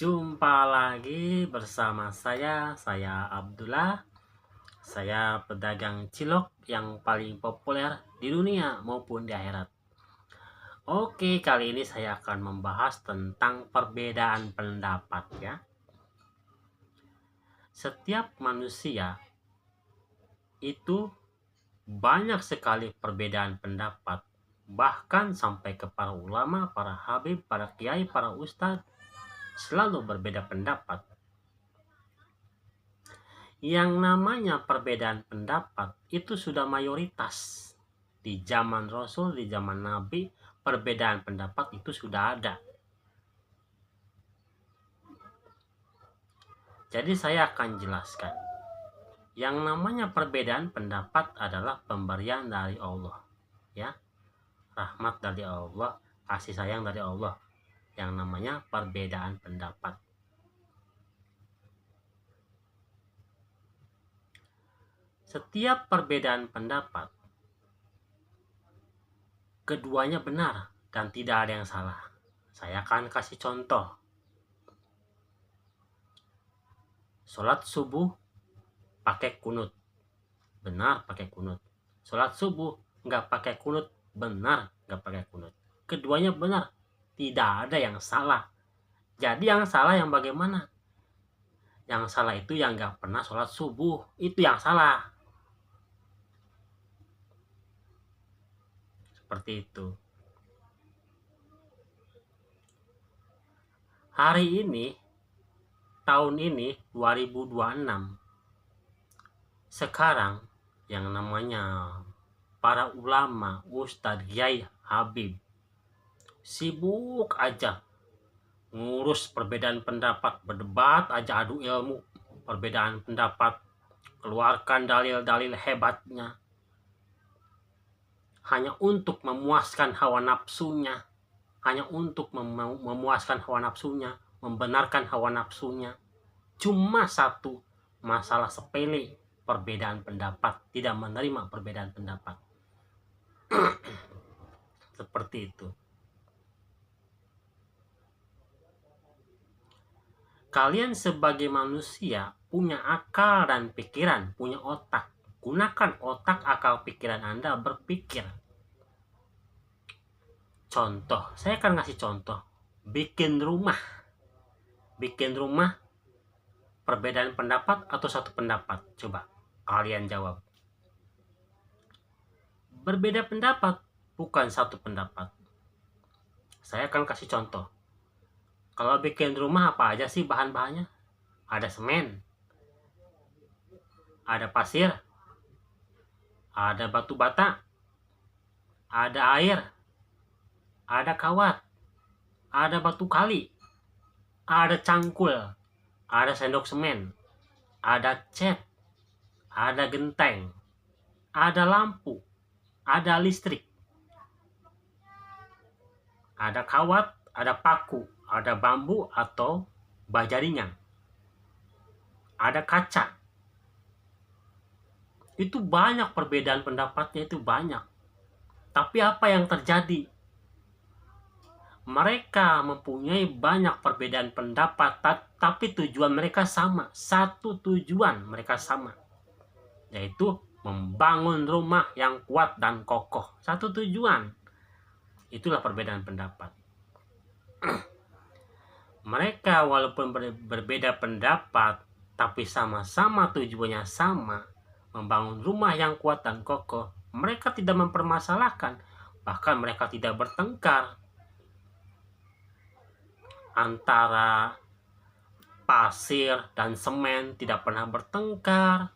Jumpa lagi bersama saya Abdullah. Saya pedagang cilok yang paling populer di dunia maupun di akhirat. Oke, kali ini saya akan membahas tentang perbedaan pendapat ya. Setiap manusia itu banyak sekali perbedaan pendapat. Bahkan sampai ke para ulama, para habib, para kiai, para ustadz selalu berbeda pendapat. Yang namanya perbedaan pendapat itu sudah mayoritas. Di zaman Rasul, di zaman Nabi, perbedaan pendapat itu sudah ada. Jadi saya akan jelaskan. Yang namanya perbedaan pendapat adalah pemberian dari Allah. Ya, rahmat dari Allah, kasih sayang dari Allah. Yang namanya perbedaan pendapat. Setiap perbedaan pendapat, keduanya benar dan tidak ada yang salah. Saya akan kasih contoh. Sholat subuh pakai kunut, benar pakai kunut. Sholat subuh nggak pakai kunut, benar nggak pakai kunut. Keduanya benar, tidak ada yang salah. Jadi yang salah yang bagaimana? Yang salah itu yang nggak pernah sholat subuh, itu yang salah. Seperti itu. Hari ini, tahun ini 2026, sekarang yang namanya para ulama, ustadz, kiai, habib sibuk aja ngurus perbedaan pendapat, berdebat aja, adu ilmu perbedaan pendapat, keluarkan dalil-dalil hebatnya hanya untuk memuaskan hawa nafsunya, hanya untuk memuaskan hawa nafsunya, membenarkan hawa nafsunya. Cuma satu masalah sepele, perbedaan pendapat, tidak menerima perbedaan pendapat. Seperti itu. Kalian sebagai manusia punya akal dan pikiran, punya otak. Gunakan otak, akal, pikiran Anda berpikir. Contoh, saya akan ngasih contoh. Bikin rumah, perbedaan pendapat atau satu pendapat? Coba kalian jawab. Berbeda pendapat, bukan satu pendapat. Saya akan kasih contoh. Kalau bikin rumah apa aja sih bahan-bahannya? Ada semen, ada pasir, ada batu bata, ada air, ada kawat, ada batu kali, ada cangkul, ada sendok semen, ada cat, ada genteng, ada lampu, ada listrik, ada kawat, ada paku, ada bambu atau baja ringan, ada kaca. Itu banyak perbedaan pendapatnya, itu banyak. Tapi apa yang terjadi? Mereka mempunyai banyak perbedaan pendapat, tapi tujuan mereka sama. Satu tujuan mereka sama, yaitu membangun rumah yang kuat dan kokoh. Satu tujuan. Itulah perbedaan pendapat. Mereka walaupun berbeda pendapat, tapi sama-sama tujuannya sama, membangun rumah yang kuat dan kokoh. Mereka tidak mempermasalahkan, bahkan mereka tidak bertengkar. Antara pasir dan semen tidak pernah bertengkar.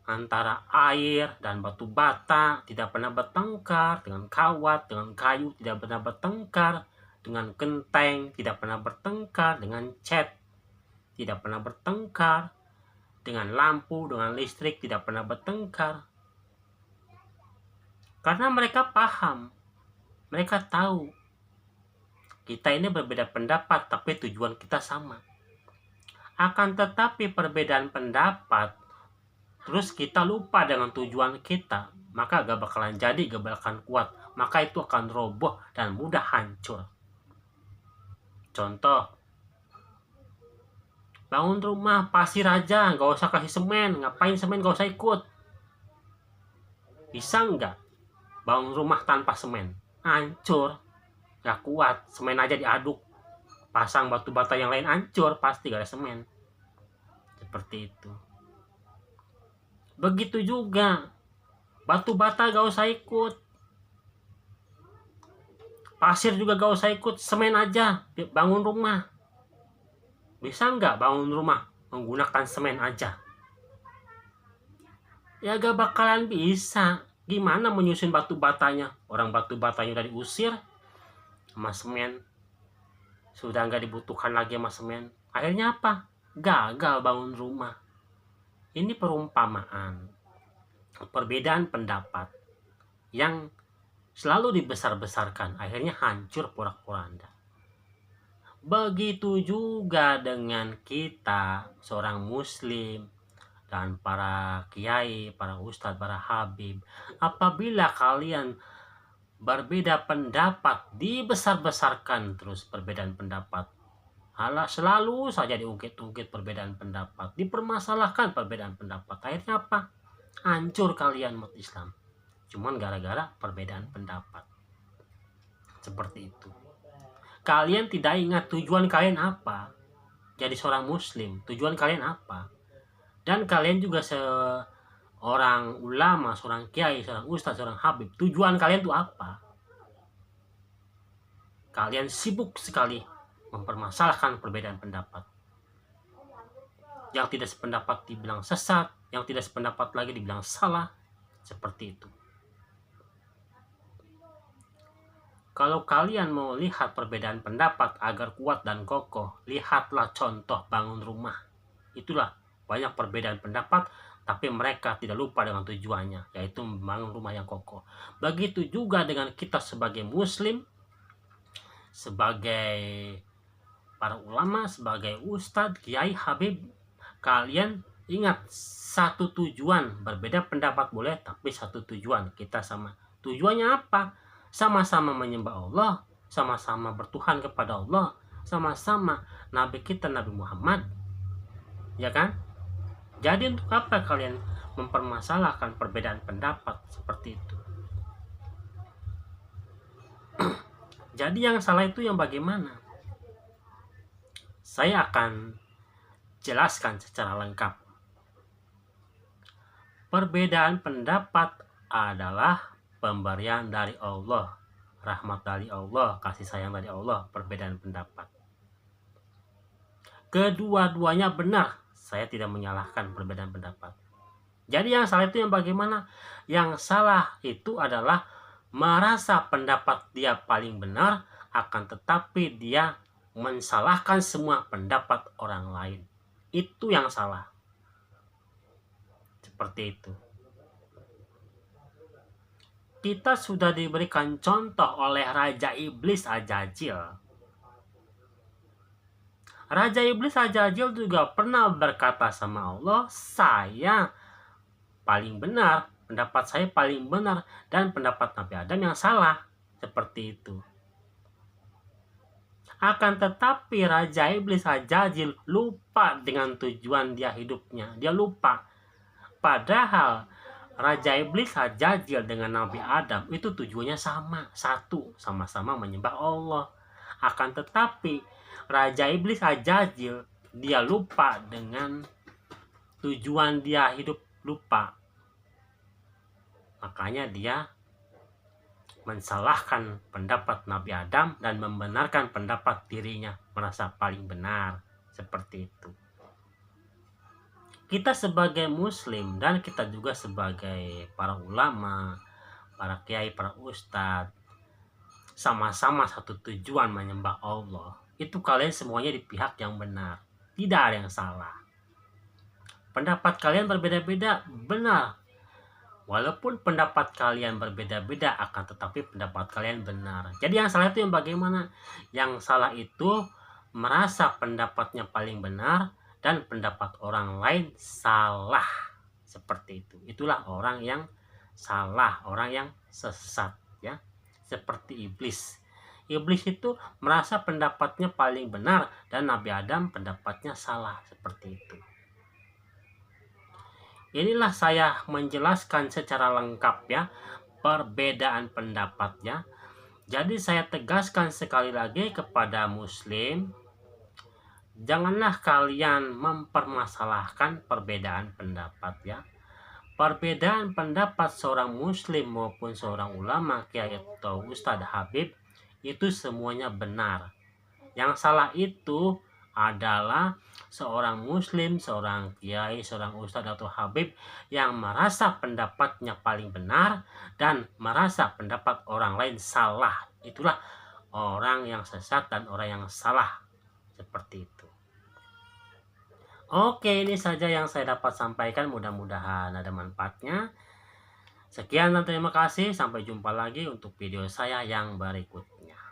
Antara air dan batu bata tidak pernah bertengkar. Dengan kawat, dengan kayu tidak pernah bertengkar. Dengan genteng tidak pernah bertengkar. Dengan cat tidak pernah bertengkar. Dengan lampu, dengan listrik tidak pernah bertengkar. Karena mereka paham, mereka tahu kita ini berbeda pendapat, tapi tujuan kita sama. Akan tetapi perbedaan pendapat, terus kita lupa dengan tujuan kita, maka gak bakalan jadi, gak bakalan kuat. Maka itu akan roboh dan mudah hancur. Contoh, Bangun rumah pasir aja, nggak usah kasih semen. Ngapain semen, nggak usah ikut. Bisa nggak bangun rumah tanpa semen? Hancur, nggak kuat. Semen aja diaduk, pasang batu bata yang lain hancur, pasti gak ada semen. Seperti itu. Begitu juga batu bata gak usah ikut, pasir juga gak usah ikut, semen aja bangun rumah. Bisa nggak bangun rumah menggunakan semen aja? Ya gak bakalan bisa. Gimana menyusun batu batanya? Orang batu batanya udah diusir sama semen, sudah nggak dibutuhkan lagi sama semen. Akhirnya apa? Gagal bangun rumah. Ini perumpamaan perbedaan pendapat yang selalu dibesar-besarkan, akhirnya hancur porak-poranda. Begitu juga dengan kita, seorang muslim, dan para kiai, para ustadz, para habib. Apabila kalian berbeda pendapat, dibesar-besarkan terus perbedaan pendapat. Selalu saja diungkit-ungkit perbedaan pendapat, dipermasalahkan perbedaan pendapat. Akhirnya apa? Hancur kalian umat Islam. Cuman gara-gara perbedaan pendapat. Seperti itu. Kalian tidak ingat tujuan kalian apa? Jadi seorang muslim, tujuan kalian apa? Dan kalian juga seorang ulama, seorang kiai, seorang ustadz, seorang habib, tujuan kalian itu apa? Kalian sibuk sekali mempermasalahkan perbedaan pendapat. Yang tidak sependapat dibilang sesat, yang tidak sependapat lagi dibilang salah. Seperti itu. Kalau kalian mau lihat perbedaan pendapat agar kuat dan kokoh, lihatlah contoh bangun rumah. Itulah banyak perbedaan pendapat, tapi mereka tidak lupa dengan tujuannya, yaitu membangun rumah yang kokoh. Begitu juga dengan kita sebagai muslim, sebagai para ulama, sebagai ustadz, kiai, habib. Kalian ingat satu tujuan, berbeda pendapat boleh, tapi satu tujuan, kita sama. Tujuannya apa? Sama-sama menyembah Allah, sama-sama bertuhan kepada Allah, sama-sama Nabi kita Nabi Muhammad, ya kan? Jadi untuk apa kalian mempermasalahkan perbedaan pendapat seperti itu? Jadi yang salah itu yang bagaimana? Saya akan jelaskan secara lengkap. Perbedaan pendapat adalah pemberian dari Allah, rahmat dari Allah, kasih sayang dari Allah. Perbedaan pendapat, kedua-duanya benar. Saya tidak menyalahkan perbedaan pendapat. Jadi yang salah itu yang bagaimana? Yang salah itu adalah merasa pendapat dia paling benar, akan tetapi dia mensalahkan semua pendapat orang lain. Itu yang salah. Seperti itu. Kita sudah diberikan contoh oleh Raja Iblis Ajajil. Raja Iblis Ajajil juga pernah berkata sama Allah, saya paling benar, pendapat saya paling benar, dan pendapat Nabi Adam yang salah. Seperti itu. Akan tetapi Raja Iblis Ajajil lupa dengan tujuan dia hidupnya. Dia lupa. Padahal Raja Iblis Ajajil dengan Nabi Adam itu tujuannya sama, satu, sama-sama menyembah Allah. Akan tetapi Raja Iblis Ajajil dia lupa dengan tujuan dia hidup, lupa. Makanya dia mensalahkan pendapat Nabi Adam dan membenarkan pendapat dirinya, merasa paling benar. Seperti itu. Kita sebagai muslim dan kita juga sebagai para ulama, para kiai, para ustadz, sama-sama satu tujuan menyembah Allah. Itu kalian semuanya di pihak yang benar, tidak ada yang salah. Pendapat kalian berbeda-beda, benar. Walaupun pendapat kalian berbeda-beda, akan tetapi pendapat kalian benar. Jadi yang salah itu yang bagaimana? Yang salah itu merasa pendapatnya paling benar dan pendapat orang lain salah. Seperti itu. Itulah orang yang salah, orang yang sesat, ya. Seperti iblis Iblis itu merasa pendapatnya paling benar dan Nabi Adam pendapatnya salah, seperti itu. Inilah saya menjelaskan secara lengkap ya perbedaan pendapatnya. Jadi saya tegaskan sekali lagi kepada muslim, janganlah kalian mempermasalahkan perbedaan pendapat ya. Perbedaan pendapat seorang muslim maupun seorang ulama, kiai atau ustadz habib itu semuanya benar. Yang salah itu adalah seorang muslim, seorang kiai, seorang ustadz atau habib yang merasa pendapatnya paling benar dan merasa pendapat orang lain salah. Itulah orang yang sesat dan orang yang salah, seperti itu. Oke, ini saja yang saya dapat sampaikan, mudah-mudahan ada manfaatnya. Sekian dan terima kasih, sampai jumpa lagi untuk video saya yang berikutnya.